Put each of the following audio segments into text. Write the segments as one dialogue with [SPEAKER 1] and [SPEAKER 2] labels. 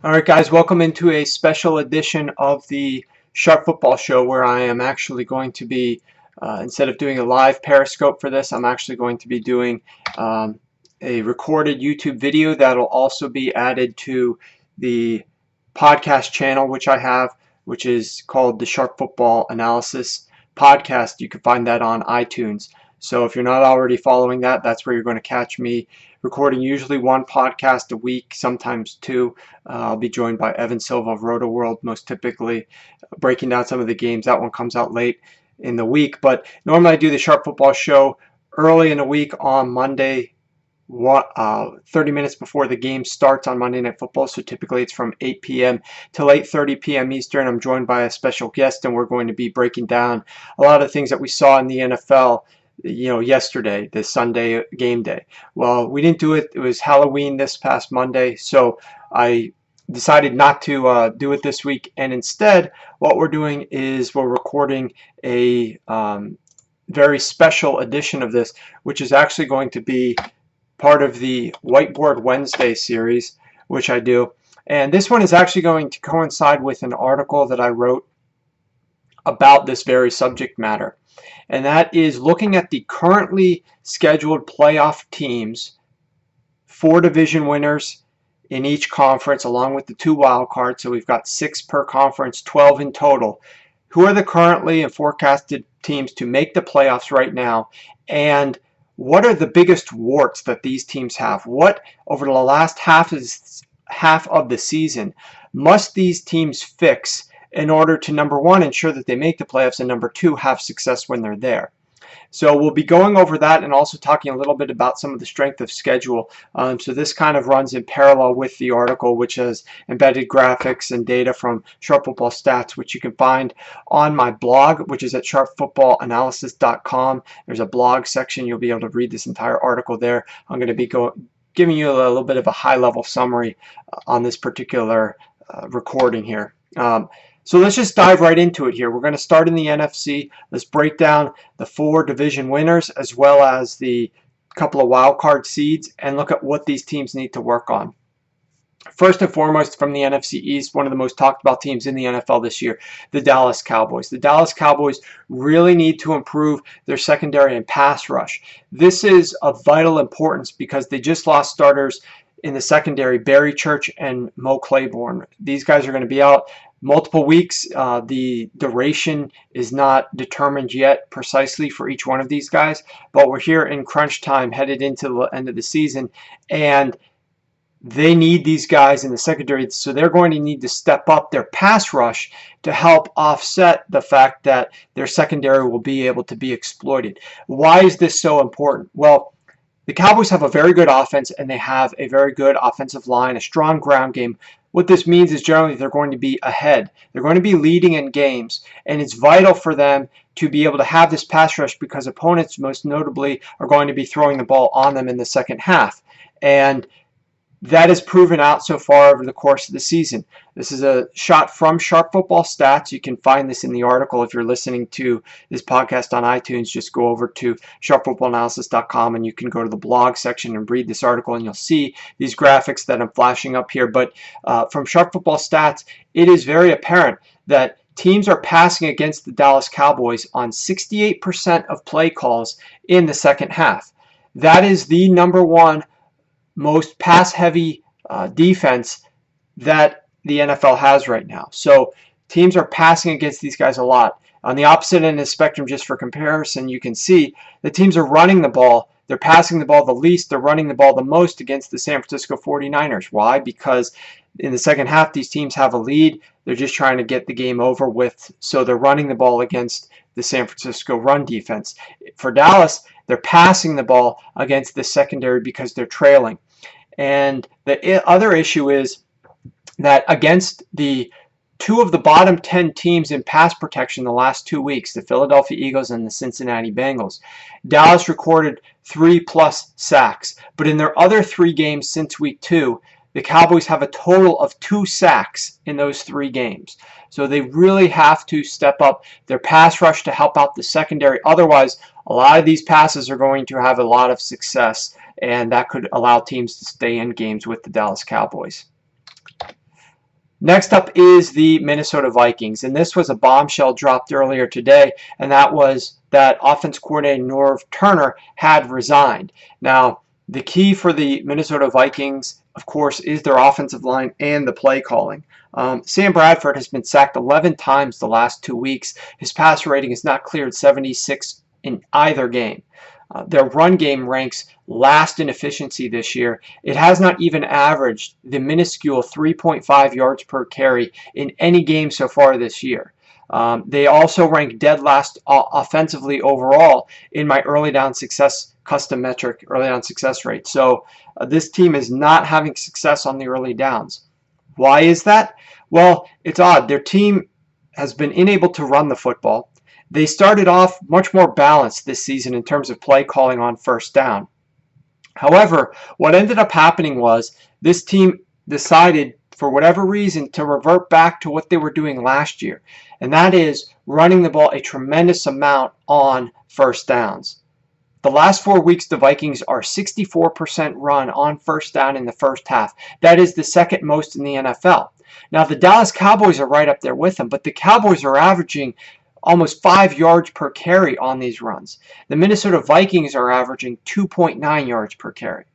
[SPEAKER 1] All right, guys, welcome into a special edition of the Sharp Football Show where I am actually going to be, instead of doing a live Periscope for this, I'm actually going to be doing a recorded YouTube video that'll also be added to the podcast channel which I have, which is called the Sharp Football Analysis Podcast. You can find that on iTunes. So if you're not already following that, that's where you're going to catch me recording usually one podcast a week, sometimes two. I'll be joined by Evan Silva of Roto World, most typically breaking down some of the games. That one comes out late in the week. But normally I do the Sharp Football Show early in the week on Monday, 30 minutes before the game starts on Monday Night Football. So typically it's from 8 p.m. till 8:30 p.m. Eastern. I'm joined by a special guest, and we're going to be breaking down a lot of things that we saw in the NFL yesterday, this Sunday game day. Well, we didn't do it. It was Halloween this past Monday, so I decided not to do it this week. And instead, what we're doing is we're recording a very special edition of this, which is actually going to be part of the Whiteboard Wednesday series, which I do. And this one is actually going to coincide with an article that I wrote about this very subject matter. And that is looking at the currently scheduled playoff teams, 4 division winners in each conference, along with the 2 wild cards. So we've got 6 per conference, 12 in total. Who are the currently and forecasted teams to make the playoffs right now? And what are the biggest warts that these teams have? What, over the last half of the season, must these teams fix in order to, number one, ensure that they make the playoffs, and number 2, have success when they're there? So we'll be going over that and also talking a little bit about some of the strength of schedule. So this kind of runs in parallel with the article, which has embedded graphics and data from Sharp Football Stats, which you can find on my blog, which is at sharpfootballanalysis.com. There's a blog section. You'll be able to read this entire article there. I'm going to be giving you a little bit of a high-level summary on this particular recording here. So let's just dive right into it here. We're going to start in the NFC. Let's break down the 4 division winners as well as the couple of wild card seeds and look at what these teams need to work on. First and foremost, from the NFC East, one of the most talked about teams in the NFL this year, the Dallas Cowboys. The Dallas Cowboys really need to improve their secondary and pass rush. This is of vital importance because they just lost starters in the secondary, Barry Church and Mo Claiborne. These guys are going to be out multiple weeks. The duration is not determined yet precisely for each one of these guys, but we're here in crunch time headed into the end of the season, and they need these guys in the secondary, so they're going to need to step up their pass rush to help offset the fact that their secondary will be able to be exploited. Why is this so important? Well, the Cowboys have a very good offense, and they have a very good offensive line, a strong ground game. What this means is generally they're going to be ahead. They're going to be leading in games, and it's vital for them to be able to have this pass rush because opponents, most notably, are going to be throwing the ball on them in the second half. And that is proven out so far over the course of the season. This is a shot from Sharp Football Stats. You can find this in the article. If you're listening to this podcast on iTunes, just go over to sharpfootballanalysis.com and you can go to the blog section and read this article, and you'll see these graphics that I'm flashing up here. But from Sharp Football Stats, it is very apparent that teams are passing against the Dallas Cowboys on 68% of play calls in the second half. That is the number one most pass-heavy defense that the NFL has right now. So teams are passing against these guys a lot. On the opposite end of the spectrum, just for comparison, you can see the teams are running the ball. They're passing the ball the least. They're running the ball the most against the San Francisco 49ers. Why? Because in the second half, these teams have a lead. They're just trying to get the game over with, so they're running the ball against the San Francisco run defense. For Dallas, they're passing the ball against the secondary because they're trailing. And the other issue is that against the 2 of the bottom 10 teams in pass protection the last 2 weeks, the Philadelphia Eagles and the Cincinnati Bengals, Dallas recorded 3+ sacks. But in their other 3 games since week 2, the Cowboys have a total of 2 sacks in those 3 games. So they really have to step up their pass rush to help out the secondary. Otherwise, a lot of these passes are going to have a lot of success, and that could allow teams to stay in games with the Dallas Cowboys. Next up is the Minnesota Vikings, and this was a bombshell dropped earlier today, and that was that offense coordinator Norv Turner had resigned. Now, the key for the Minnesota Vikings, of course, is their offensive line and the play calling. Sam Bradford has been sacked 11 times the last 2 weeks. His passer rating has not cleared 76 in either game. Their run game ranks last in efficiency this year. It has not even averaged the minuscule 3.5 yards per carry in any game so far this year. They also rank dead last offensively overall in my early down success custom metric, early down success rate. So this team is not having success on the early downs. Why is that? Well, it's odd. Their team has been unable to run the football. They started off much more balanced this season in terms of play calling on first down. However, what ended up happening was this team decided, for whatever reason, to revert back to what they were doing last year, and that is running the ball a tremendous amount on first downs. The last 4 weeks, the Vikings are 64% run on first down in the first half. That is the second most in the NFL. Now, the Dallas Cowboys are right up there with them, but the Cowboys are averaging almost 5 yards per carry on these runs. The Minnesota Vikings are averaging 2.9 yards per carry.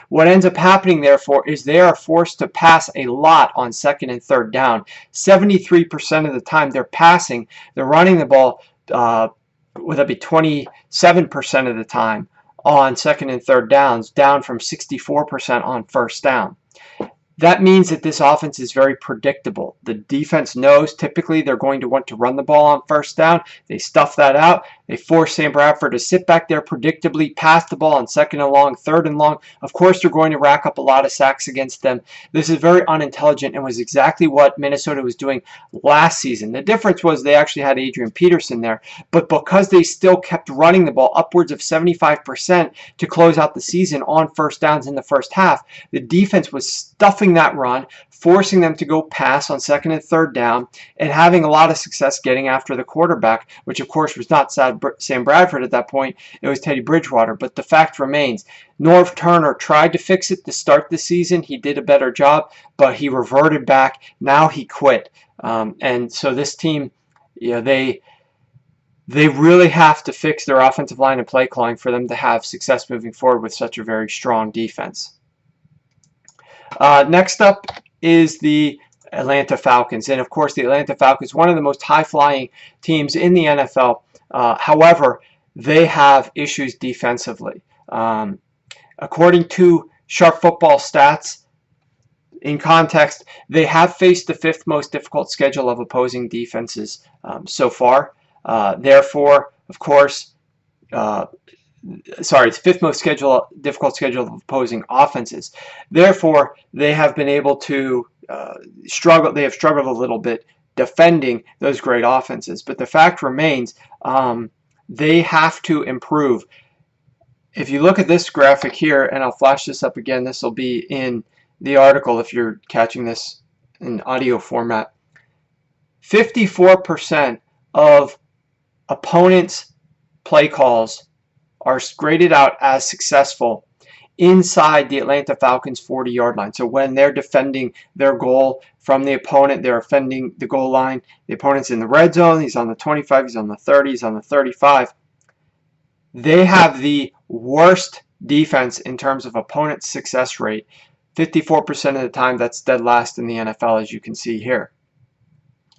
[SPEAKER 1] What ends up happening, therefore, is they are forced to pass a lot on second and third down. 73% of the time they're passing, they're running the ball, would that be 27% of the time on second and third downs, down from 64% on first down. That means that this offense is very predictable. The defense knows typically they're going to want to run the ball on first down. They stuff that out. They force Sam Bradford to sit back there predictably, pass the ball on second and long, third and long. Of course, they're going to rack up a lot of sacks against them. This is very unintelligent and was exactly what Minnesota was doing last season. The difference was they actually had Adrian Peterson there, but because they still kept running the ball upwards of 75% to close out the season on first downs in the first half, the defense was stuffing that run, forcing them to go pass on second and third down, and having a lot of success getting after the quarterback, which of course was not Sam Bradford at that point. It was Teddy Bridgewater. But the fact remains, Norv Turner tried to fix it to start the season. He did a better job, but he reverted back. Now he quit. And so this team, they really have to fix their offensive line and play calling for them to have success moving forward with such a very strong defense. Next up is the Atlanta Falcons. And of course, the Atlanta Falcons, one of the most high-flying teams in the NFL. However, they have issues defensively. According to Sharp Football Stats, in context, they have faced the 5th most difficult schedule of opposing defenses so far. Therefore, of course, it's the 5th most difficult schedule of opposing offenses. Therefore, they have been able to struggle. They have struggled a little bit defending those great offenses. But the fact remains, they have to improve. If you look at this graphic here, and I'll flash this up again, this will be in the article if you're catching this in audio format. 54% of opponents' play calls are graded out as successful inside the Atlanta Falcons 40-yard line. So when they're defending their goal from the opponent, they're defending the goal line. The opponent's in the red zone. He's on the 25. He's on the 30. He's on the 35. They have the worst defense in terms of opponent success rate. 54% of the time, that's dead last in the NFL, as you can see here.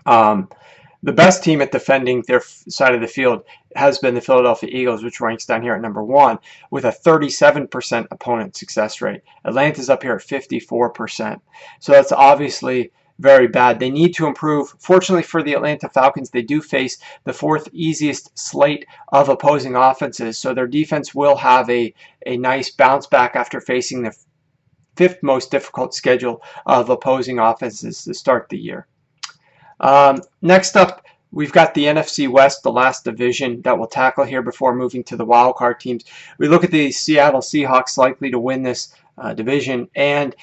[SPEAKER 1] The best team at defending their side of the field has been the Philadelphia Eagles, which ranks down here at number 1 with a 37% opponent success rate. Atlanta's up here at 54%. So that's obviously very bad. They need to improve. Fortunately for the Atlanta Falcons, they do face the 4th easiest slate of opposing offenses, so their defense will have a nice bounce back after facing the 5th most difficult schedule of opposing offenses to start the year. Next up, we've got the NFC West, the last division that we'll tackle here before moving to the wildcard teams. We look at the Seattle Seahawks likely to win this division, and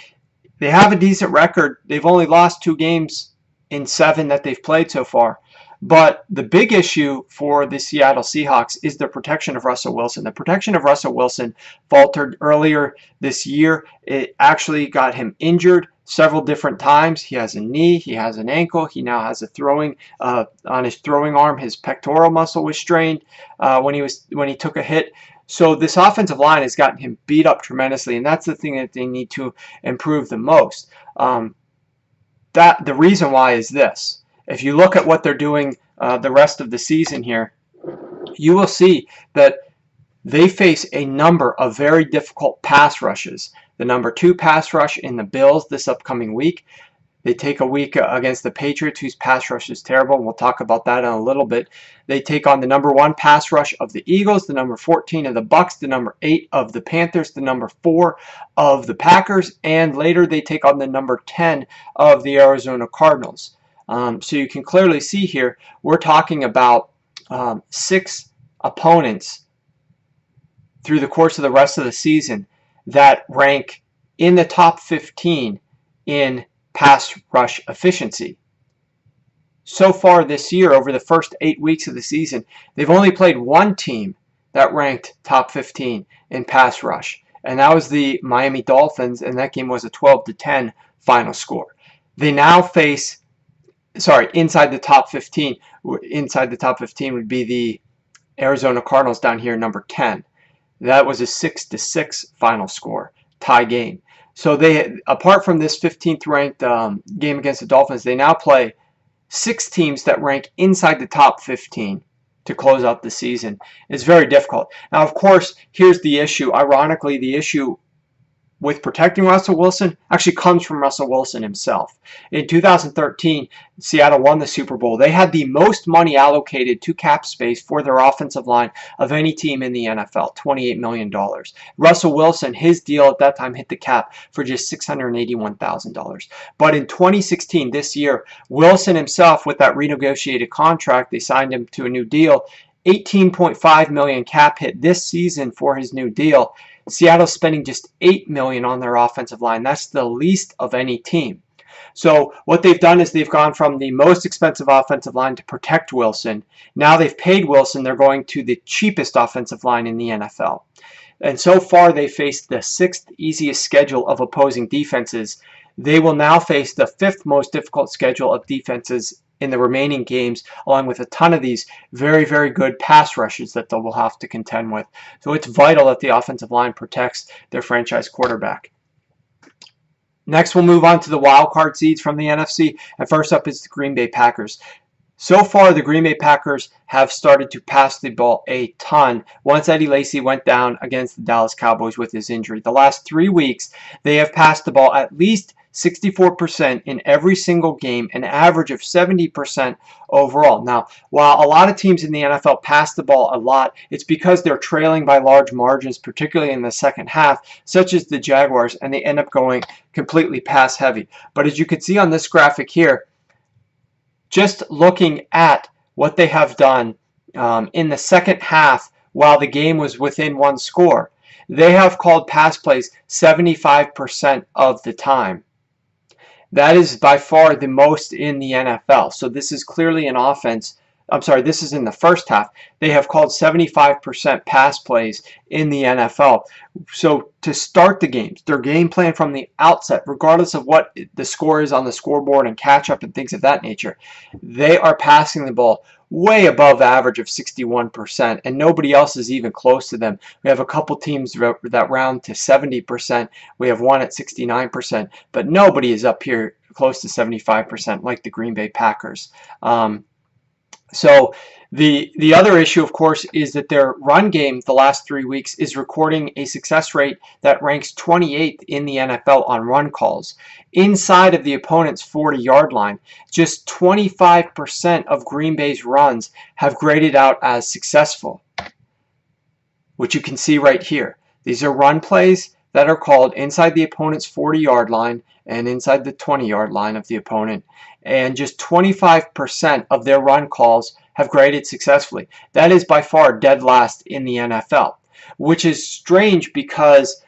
[SPEAKER 1] they have a decent record. They've only lost 2 games in 7 that they've played so far. But the big issue for the Seattle Seahawks is the protection of Russell Wilson. The protection of Russell Wilson faltered earlier this year. It actually got him injured several different times. He has a knee, he has an ankle, he now has a throwing on his throwing arm. His pectoral muscle was strained when he took a hit. So this offensive line has gotten him beat up tremendously, and that's the thing that they need to improve the most. The reason why is this. If you look at what they're doing the rest of the season here, you will see that they face a number of very difficult pass rushes. The number 2 pass rush in the Bills this upcoming week. They take a week against the Patriots, whose pass rush is terrible. We'll talk about that in a little bit. They take on the number 1 pass rush of the Eagles, the number 14 of the Bucks, the number 8 of the Panthers, the number 4 of the Packers, and later they take on the number 10 of the Arizona Cardinals. So you can clearly see here, we're talking about 6 opponents through the course of the rest of the season that rank in the top 15 in pass rush efficiency. So far this year, over the first 8 weeks of the season, they've only played 1 team that ranked top 15 in pass rush, and that was the Miami Dolphins, and that game was a 12-10 final score. They now face, inside the top 15. Inside the top 15 would be the Arizona Cardinals down here, number 10. That was a 6-6 final score, tie game. So they, apart from this 15th ranked game against the Dolphins, they now play 6 teams that rank inside the top 15 to close out the season. It's very difficult. Now, of course, here's the issue. Ironically, the issue with protecting Russell Wilson actually comes from Russell Wilson himself. In 2013, Seattle won the Super Bowl. They had the most money allocated to cap space for their offensive line of any team in the NFL, $28 million. Russell Wilson, his deal at that time hit the cap for just $681,000. But in 2016, this year, Wilson himself, with that renegotiated contract, they signed him to a new deal, $18.5 million cap hit this season for his new deal. Seattle's spending just $8 million on their offensive line. That's the least of any team. So what they've done is they've gone from the most expensive offensive line to protect Wilson. Now they've paid Wilson. They're going to the cheapest offensive line in the NFL. And so far they faced the 6th easiest schedule of opposing defenses. They will now face the 5th most difficult schedule of defenses in the remaining games, along with a ton of these very, very good pass rushes that they will have to contend with. So it's vital that the offensive line protects their franchise quarterback. Next, we'll move on to the wild card seeds from the NFC. And first up is the Green Bay Packers. So far, the Green Bay Packers have started to pass the ball a ton once Eddie Lacy went down against the Dallas Cowboys with his injury. The last 3 weeks, they have passed the ball at least 64% in every single game, an average of 70% overall. Now, while a lot of teams in the NFL pass the ball a lot, it's because they're trailing by large margins, particularly in the second half, such as the Jaguars, and they end up going completely pass heavy. But as you can see on this graphic here, just looking at what they have done in the second half while the game was within 1 score, they have called pass plays 75% of the time. That is by far the most in the NFL. So this is clearly an offense. This is in the first half. They have called 75% pass plays in the NFL. So to start the games, their game plan from the outset, regardless of what the score is on the scoreboard and catch up and things of that nature, they are passing the ball way above average of 61%, and nobody else is even close to them. We have a couple teams that round to 70%. We have one at 69%, but nobody is up here close to 75% like the Green Bay Packers. So the other issue, of course, is that their run game the last 3 weeks is recording a success rate that ranks 28th in the NFL on run calls. Inside of the opponent's 40-yard line, just 25% of Green Bay's runs have graded out as successful, which you can see right here. These are run plays that are called inside the opponent's 40-yard line and inside the 20-yard line of the opponent, and just 25% of their run calls have graded successfully. That is by far dead last in the NFL, which is strange because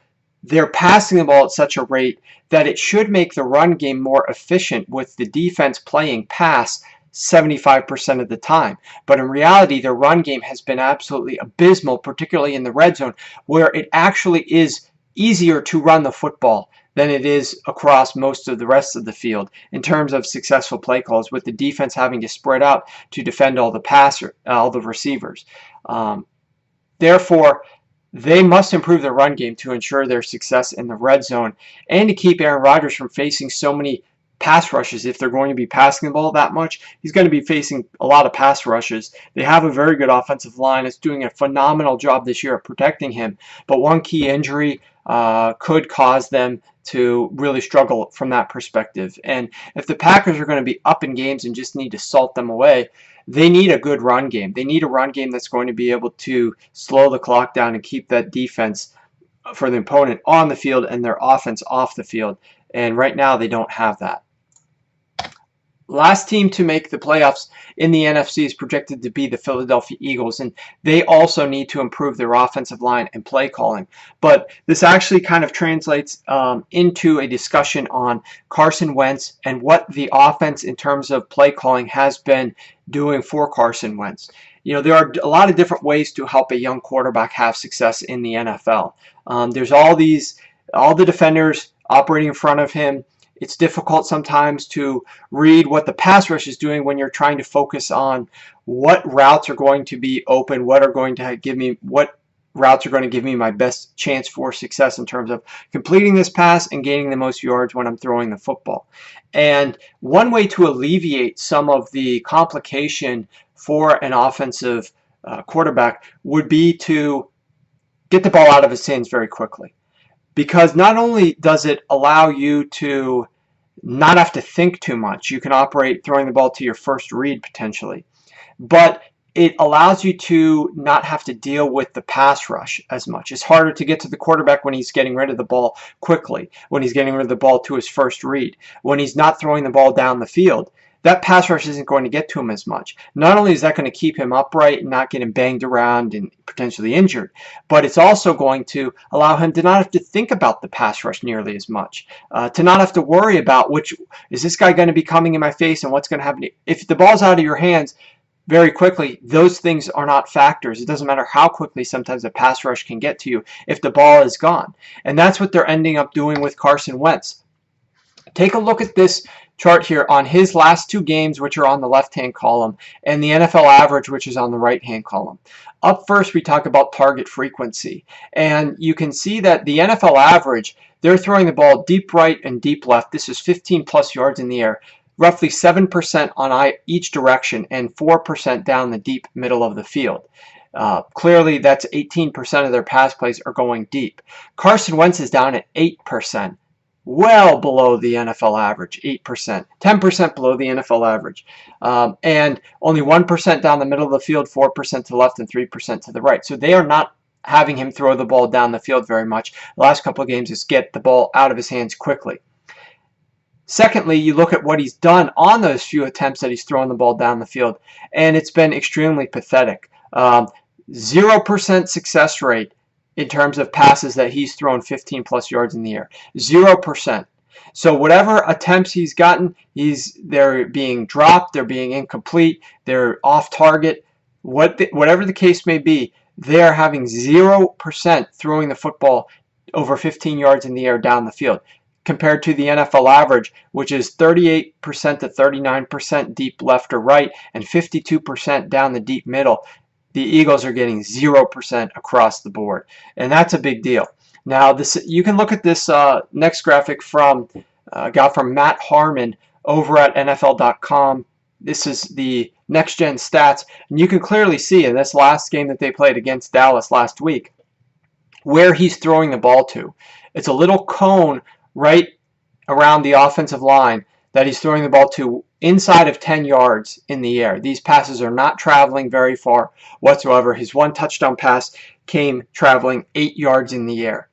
[SPEAKER 1] they're passing the ball at such a rate that it should make the run game more efficient with the defense playing pass 75% of the time. But in reality, their run game has been absolutely abysmal, particularly in the red zone, where it actually is easier to run the football than it is across most of the rest of the field in terms of successful play calls, with the defense having to spread out to defend all the receivers. Therefore, they must improve their run game to ensure their success in the red zone and to keep Aaron Rodgers from facing so many pass rushes. If they're going to be passing the ball that much, he's going to be facing a lot of pass rushes. They have a very good offensive line. It's doing a phenomenal job this year of protecting him, but one key injury could cause them to really struggle from that perspective. And if the Packers are going to be up in games and just need to salt them away, they need a good run game. They need a run game that's going to be able to slow the clock down and keep that defense for the opponent on the field and their offense off the field. And right now they don't have that. Last team to make the playoffs in the NFC is projected to be the Philadelphia Eagles, and they also need to improve their offensive line and play calling. But this actually kind of translates into a discussion on Carson Wentz and what the offense in terms of play calling has been doing for Carson Wentz. You know, there are a lot of different ways to help a young quarterback have success in the NFL. There's all the defenders operating in front of him. It's difficult sometimes to read what the pass rush is doing when you're trying to focus on what routes are going to be open, what routes are going to give me my best chance for success in terms of completing this pass and gaining the most yards when I'm throwing the football. And one way to alleviate some of the complication for an offensive quarterback would be to get the ball out of his hands very quickly. Because not only does it allow you to not have to think too much, you can operate throwing the ball to your first read potentially, but it allows you to not have to deal with the pass rush as much. It's harder to get to the quarterback when he's getting rid of the ball quickly, when he's getting rid of the ball to his first read, when he's not throwing the ball down the field. That pass rush isn't going to get to him as much. Not only is that going to keep him upright and not get him banged around and potentially injured, but it's also going to allow him to not have to think about the pass rush nearly as much, to not have to worry about is this guy going to be coming in my face and what's going to happen. If the ball's out of your hands very quickly, those things are not factors. It doesn't matter how quickly sometimes a pass rush can get to you if the ball is gone. And that's what they're ending up doing with Carson Wentz. Take a look at this chart here on his last two games, which are on the left-hand column, and the NFL average, which is on the right-hand column. Up first, we talk about target frequency. And you can see that the NFL average, they're throwing the ball deep right and deep left. This is 15 plus yards in the air, roughly 7% on each direction and 4% down the deep middle of the field. Clearly, that's 18% of their pass plays are going deep. Carson Wentz is down at 8%. Well below the NFL average, 8%, 10% below the NFL average, and only 1% down the middle of the field, 4% to the left, and 3% to the right. So they are not having him throw the ball down the field very much. The last couple of games is get the ball out of his hands quickly. Secondly, you look at what he's done on those few attempts that he's thrown the ball down the field, and it's been extremely pathetic. 0% success rate in terms of passes that he's thrown 15 plus yards in the air. 0%. So whatever attempts he's gotten, they're being dropped, they're being incomplete, they're off target. Whatever the case may be, they are having 0% throwing the football over 15 yards in the air down the field, compared to the NFL average, which is 38% to 39% deep left or right and 52% down the deep middle. The Eagles are getting 0% across the board, and that's a big deal. Now, you can look at this next graphic got from Matt Harmon over at NFL.com. This is the next-gen stats, and you can clearly see in this last game that they played against Dallas last week where he's throwing the ball to. It's a little cone right around the offensive line that he's throwing the ball to inside of 10 yards in the air. These passes are not traveling very far whatsoever. His one touchdown pass came traveling 8 yards in the air.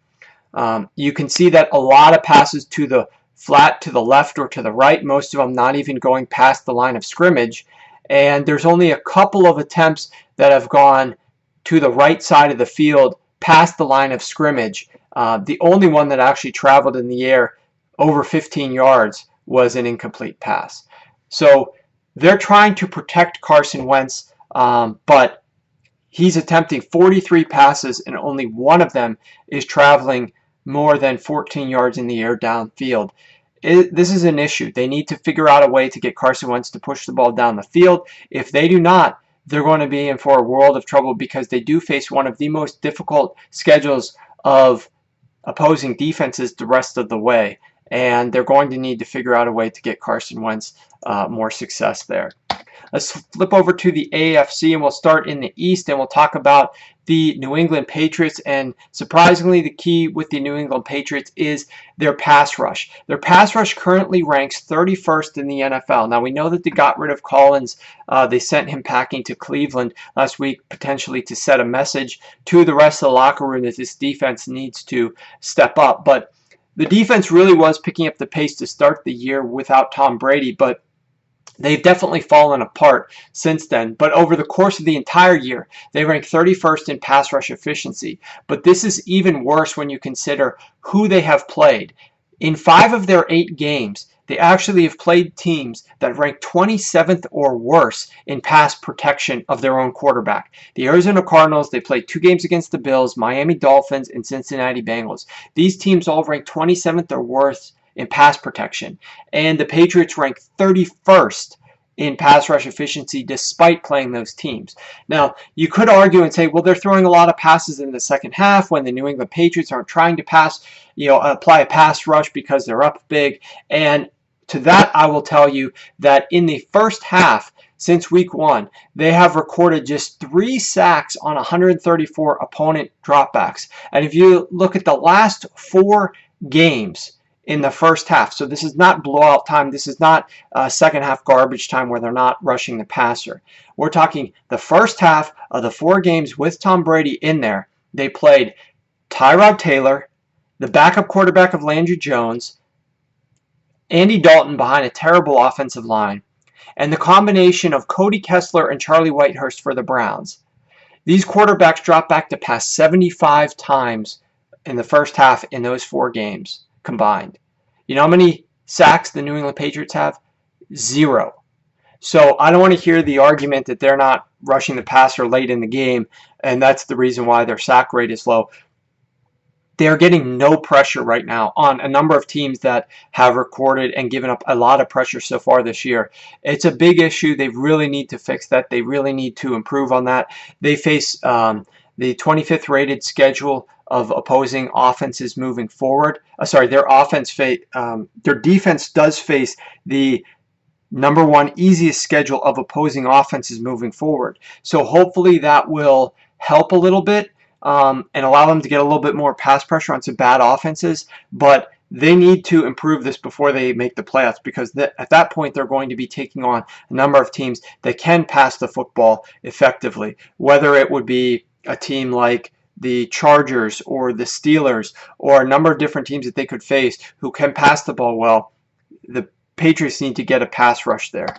[SPEAKER 1] You can see that a lot of passes to the flat, to the left, or to the right, most of them not even going past the line of scrimmage. And there's only a couple of attempts that have gone to the right side of the field past the line of scrimmage. The only one that actually traveled in the air over 15 yards was an incomplete pass. So They're trying to protect Carson Wentz, but he's attempting 43 passes and only one of them is traveling more than 14 yards in the air downfield. This is an issue. They need to figure out a way to get Carson Wentz to push the ball down the field. If they do not, they're going to be in for a world of trouble because they do face one of the most difficult schedules of opposing defenses the rest of the way. And they're going to need to figure out a way to get Carson Wentz more success there. Let's flip over to the AFC, and we'll start in the East, and we'll talk about the New England Patriots. And surprisingly, the key with the New England Patriots is their pass rush. Their pass rush currently ranks 31st in the NFL. Now, we know that they got rid of Collins. They sent him packing to Cleveland last week, potentially to set a message to the rest of the locker room that this defense needs to step up. But the defense really was picking up the pace to start the year without Tom Brady, but they've definitely fallen apart since then. But over the course of the entire year, they rank 31st in pass rush efficiency. But this is even worse when you consider who they have played. In 5 of their 8 games, they actually have played teams that rank 27th or worse in pass protection of their own quarterback. The Arizona Cardinals, they played 2 games against the Bills, Miami Dolphins, and Cincinnati Bengals. These teams all rank 27th or worse in pass protection. And the Patriots rank 31st in pass rush efficiency despite playing those teams. Now, you could argue and say, well, they're throwing a lot of passes in the second half when the New England Patriots aren't trying to apply a pass rush because they're up big. And to that, I will tell you that in the first half, since week 1, they have recorded just 3 sacks on 134 opponent dropbacks. And if you look at the last 4 games in the first half, so this is not blowout time, this is not second half garbage time where they're not rushing the passer. We're talking the first half of the 4 games with Tom Brady in there. They played Tyrod Taylor, the backup quarterback of Landry Jones, Andy Dalton behind a terrible offensive line, and the combination of Cody Kessler and Charlie Whitehurst for the Browns. These quarterbacks dropped back to pass 75 times in the first half in those 4 games combined. You know how many sacks the New England Patriots have? 0. So I don't want to hear the argument that they're not rushing the passer late in the game, and that's the reason why their sack rate is low. They are getting no pressure right now on a number of teams that have recorded and given up a lot of pressure so far this year. It's a big issue. They really need to fix that. They really need to improve on that. They face the 25th rated schedule of opposing offenses moving forward. Their defense does face the number 1 easiest schedule of opposing offenses moving forward. So hopefully that will help a little bit. And allow them to get a little bit more pass pressure on some bad offenses, but they need to improve this before they make the playoffs, because at that point they're going to be taking on a number of teams that can pass the football effectively, whether it would be a team like the Chargers or the Steelers or a number of different teams that they could face who can pass the ball well. The Patriots need to get a pass rush there.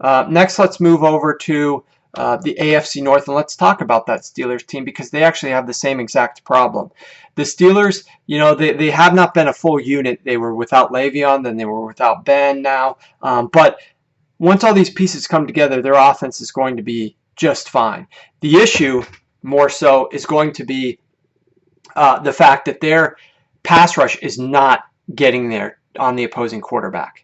[SPEAKER 1] Next, let's move over to the AFC North, and let's talk about that Steelers team because they actually have the same exact problem. The Steelers, they have not been a full unit. They were without Le'Veon, then they were without Ben now. But once all these pieces come together, their offense is going to be just fine. The issue, more so, is going to be the fact that their pass rush is not getting there on the opposing quarterback.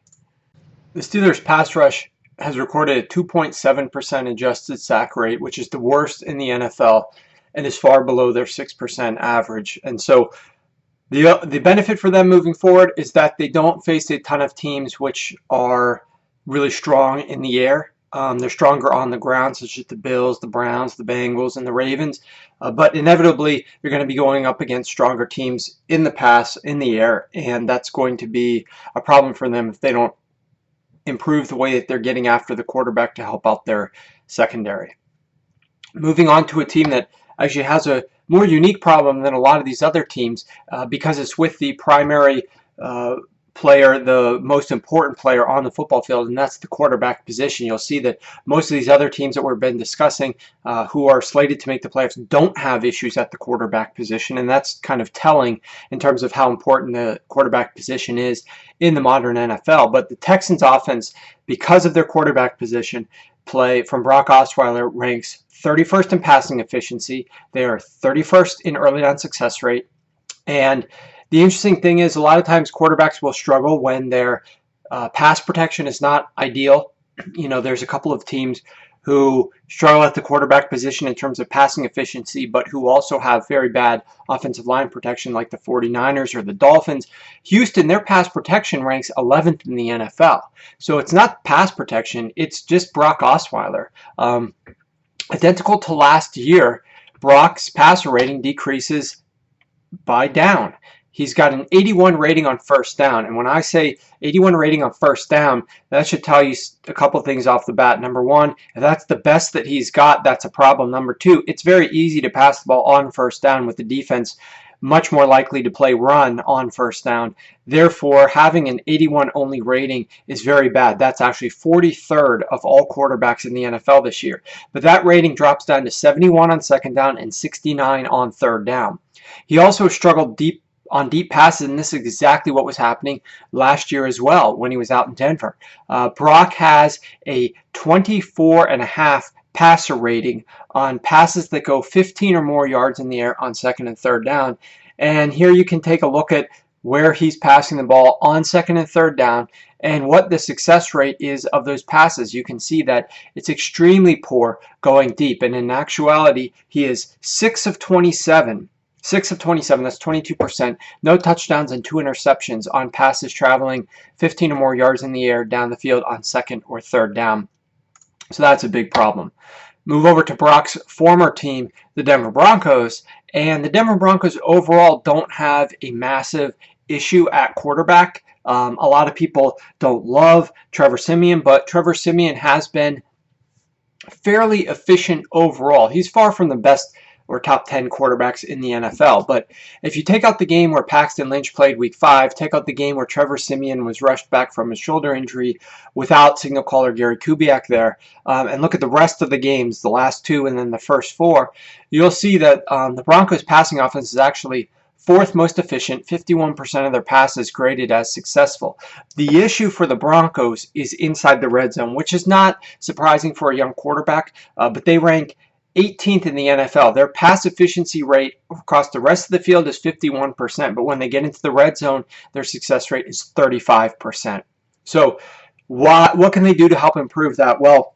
[SPEAKER 1] The Steelers' pass rush has recorded a 2.7% adjusted sack rate, which is the worst in the NFL and is far below their 6% average. And so the benefit for them moving forward is that they don't face a ton of teams which are really strong in the air. They're stronger on the ground, such as the Bills, the Browns, the Bengals, and the Ravens. But inevitably, you're going to be going up against stronger teams in the pass, in the air, and that's going to be a problem for them if they don't improve the way that they're getting after the quarterback to help out their secondary. Moving on to a team that actually has a more unique problem than a lot of these other teams because it's with the primary player, the most important player on the football field, and that's the quarterback position. You'll see that most of these other teams that we've been discussing who are slated to make the playoffs don't have issues at the quarterback position, and that's kind of telling in terms of how important the quarterback position is in the modern NFL. But the Texans offense, because of their quarterback position, play from Brock Osweiler ranks 31st in passing efficiency. They are 31st in early down success rate. And the interesting thing is a lot of times quarterbacks will struggle when their pass protection is not ideal. You know, there's a couple of teams who struggle at the quarterback position in terms of passing efficiency, but who also have very bad offensive line protection like the 49ers or the Dolphins. Houston, their pass protection ranks 11th in the NFL. So it's not pass protection, it's just Brock Osweiler. Identical to last year, Brock's passer rating decreases by down. He's got an 81 rating on first down. And when I say 81 rating on first down, that should tell you a couple things off the bat. Number one, if that's the best that he's got, that's a problem. Number two, it's very easy to pass the ball on first down with the defense much more likely to play run on first down. Therefore, having an 81 only rating is very bad. That's actually 43rd of all quarterbacks in the NFL this year. But that rating drops down to 71 on second down and 69 on third down. He also struggled on deep passes, and this is exactly what was happening last year as well when he was out in Denver. Brock has a 24.5 passer rating on passes that go 15 or more yards in the air on second and third down. And here you can take a look at where he's passing the ball on second and third down and what the success rate is of those passes. You can see that it's extremely poor going deep, and in actuality he is 6 of 27. 6 of 27, that's 22%. No touchdowns and 2 interceptions on passes traveling 15 or more yards in the air down the field on second or third down. So that's a big problem. Move over to Brock's former team, the Denver Broncos. And the Denver Broncos overall don't have a massive issue at quarterback. A lot of people don't love Trevor Siemian, but Trevor Siemian has been fairly efficient overall. He's far from the best or top 10 quarterbacks in the NFL. But if you take out the game where Paxton Lynch played week 5, take out the game where Trevor Siemian was rushed back from his shoulder injury without signal caller Gary Kubiak there, and look at the rest of the games, the last 2 and then the first 4, you'll see that the Broncos passing offense is actually 4th most efficient, 51% of their passes graded as successful. The issue for the Broncos is inside the red zone, which is not surprising for a young quarterback, but they rank 18th in the NFL. Their pass efficiency rate across the rest of the field is 51%, but when they get into the red zone, their success rate is 35%. So what can they do to help improve that? Well,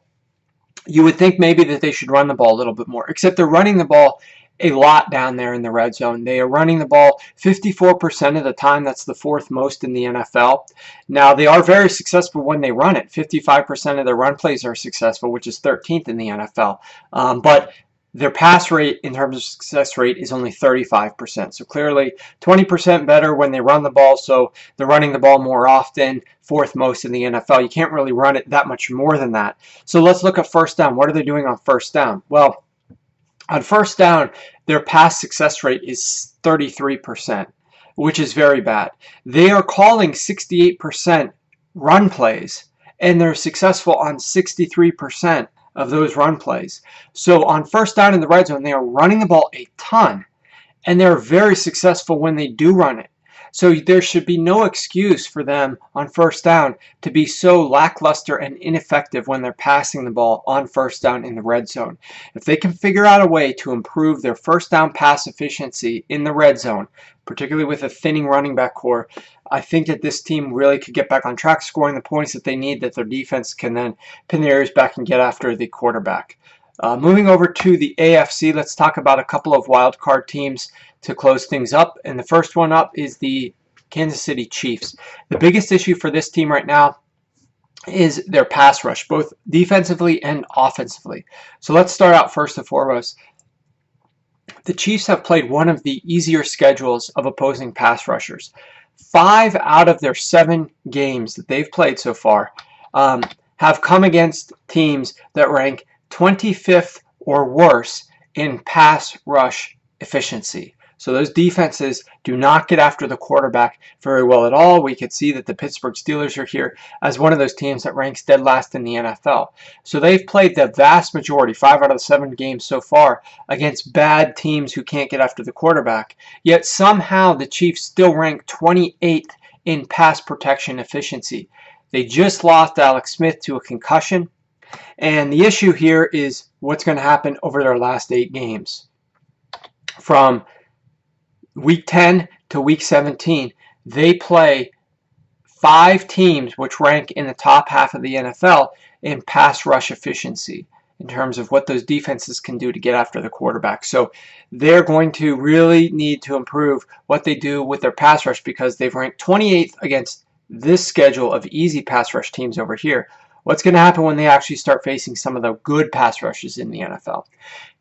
[SPEAKER 1] you would think maybe that they should run the ball a little bit more, except they're running the ball a lot down there in the red zone. They are running the ball 54% of the time. That's the 4th most in the NFL. Now, they are very successful when they run it. 55% of their run plays are successful, which is 13th in the NFL. But their pass rate in terms of success rate is only 35%. So clearly 20% better when they run the ball. So they're running the ball more often, 4th most in the NFL. You can't really run it that much more than that. So let's look at first down. What are they doing on first down? Well, on first down, their pass success rate is 33%, which is very bad. They are calling 68% run plays, and they're successful on 63% of those run plays. So on first down in the red zone, they are running the ball a ton, and they're very successful when they do run it. So there should be no excuse for them on first down to be so lackluster and ineffective when they're passing the ball on first down in the red zone. If they can figure out a way to improve their first down pass efficiency in the red zone, particularly with a thinning running back core, I think that this team really could get back on track, scoring the points that they need, that their defense can then pin their ears back and get after the quarterback. Moving over to the AFC, let's talk about a couple of wild card teams to close things up. And the first one up is the Kansas City Chiefs. The biggest issue for this team right now is their pass rush, both defensively and offensively. So let's start out first and foremost. The Chiefs have played one of the easier schedules of opposing pass rushers. 5 out of their 7 games that they've played so far have come against teams that rank 25th or worse in pass rush efficiency. So those defenses do not get after the quarterback very well at all. We could see that the Pittsburgh Steelers are here as one of those teams that ranks dead last in the NFL. So they've played the vast majority, 5 out of the 7 games so far, against bad teams who can't get after the quarterback. Yet somehow the Chiefs still rank 28th in pass protection efficiency. They just lost Alex Smith to a concussion, and the issue here is what's going to happen over their last 8 games. From week 10 to week 17, they play 5 teams which rank in the top half of the NFL in pass rush efficiency in terms of what those defenses can do to get after the quarterback. So they're going to really need to improve what they do with their pass rush because they've ranked 28th against this schedule of easy pass rush teams over here. What's going to happen when they actually start facing some of the good pass rushes in the NFL?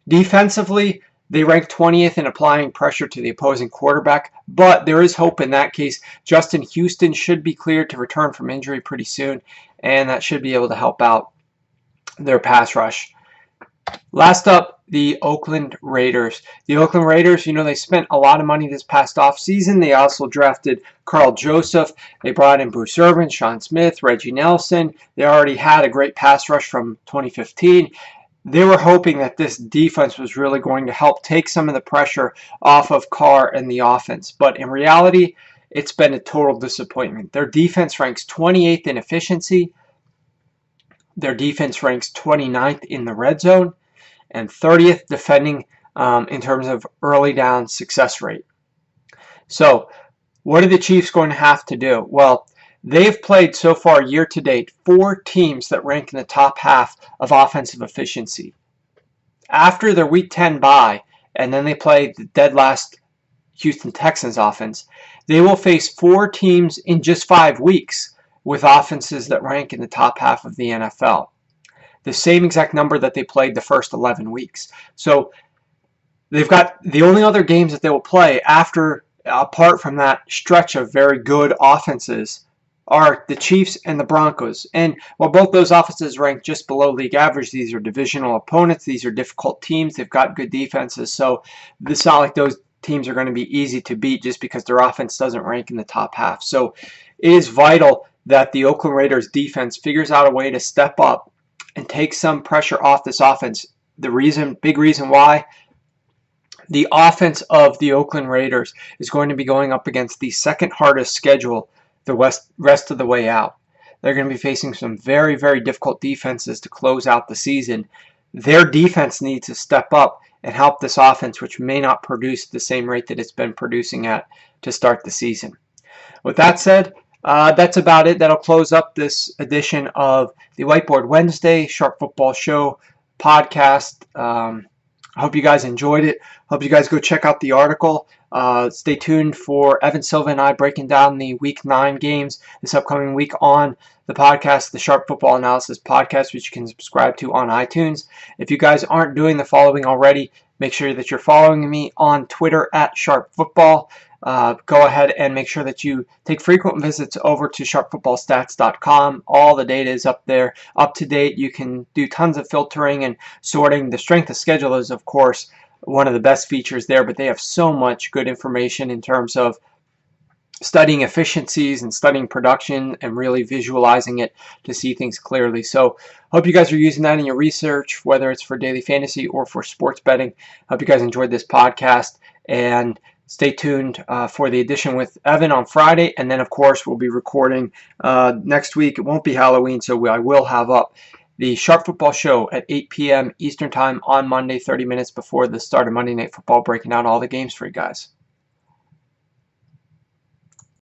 [SPEAKER 1] Defensively, they rank 20th in applying pressure to the opposing quarterback, but there is hope in that case. Justin Houston should be cleared to return from injury pretty soon, and that should be able to help out their pass rush. Last up, the Oakland Raiders. The Oakland Raiders, they spent a lot of money this past offseason. They also drafted Carl Joseph. They brought in Bruce Irvin, Sean Smith, Reggie Nelson. They already had a great pass rush from 2015. They were hoping that this defense was really going to help take some of the pressure off of Carr and the offense. But in reality, it's been a total disappointment. Their defense ranks 28th in efficiency. Their defense ranks 29th in the red zone and 30th defending in terms of early down success rate. So what are the Chiefs going to have to do? Well, they've played so far year to date 4 teams that rank in the top half of offensive efficiency. After their week 10 bye, and then they play the dead last Houston Texans offense, they will face 4 teams in just 5 weeks with offenses that rank in the top half of the NFL. The same exact number that they played the first 11 weeks. So they've got the only other games that they will play apart from that stretch of very good offenses are the Chiefs and the Broncos. And while both those offenses rank just below league average, these are divisional opponents. These are difficult teams. They've got good defenses. So it's not like those teams are going to be easy to beat just because their offense doesn't rank in the top half. So it is vital that the Oakland Raiders defense figures out a way to step up and take some pressure off this offense. The big reason why the offense of the Oakland Raiders is going to be going up against the second hardest schedule the rest of the way out. They're going to be facing some very, very difficult defenses to close out the season. Their defense needs to step up and help this offense, which may not produce the same rate that it's been producing at to start the season. With that said, that's about it. That'll close up this edition of the Whiteboard Wednesday Sharp Football Show podcast. I hope you guys enjoyed it. Hope you guys go check out the article. Stay tuned for Evan Silva and I breaking down the Week 9 games this upcoming week on the podcast, the Sharp Football Analysis Podcast, which you can subscribe to on iTunes. If you guys aren't doing the following already, make sure that you're following me on Twitter at Sharp Football. Go ahead and make sure that you take frequent visits over to sharpfootballstats.com. All the data is up there, up to date. You can do tons of filtering and sorting. The strength of schedule is, of course, one of the best features there, but they have so much good information in terms of studying efficiencies and studying production and really visualizing it to see things clearly. So hope you guys are using that in your research, whether it's for daily fantasy or for sports betting. Hope you guys enjoyed this podcast, and stay tuned for the edition with Evan on Friday. And then, of course, we'll be recording next week. It won't be Halloween, so I will have up the Sharp Football Show at 8 p.m. Eastern Time on Monday, 30 minutes before the start of Monday Night Football, breaking out all the games for you guys.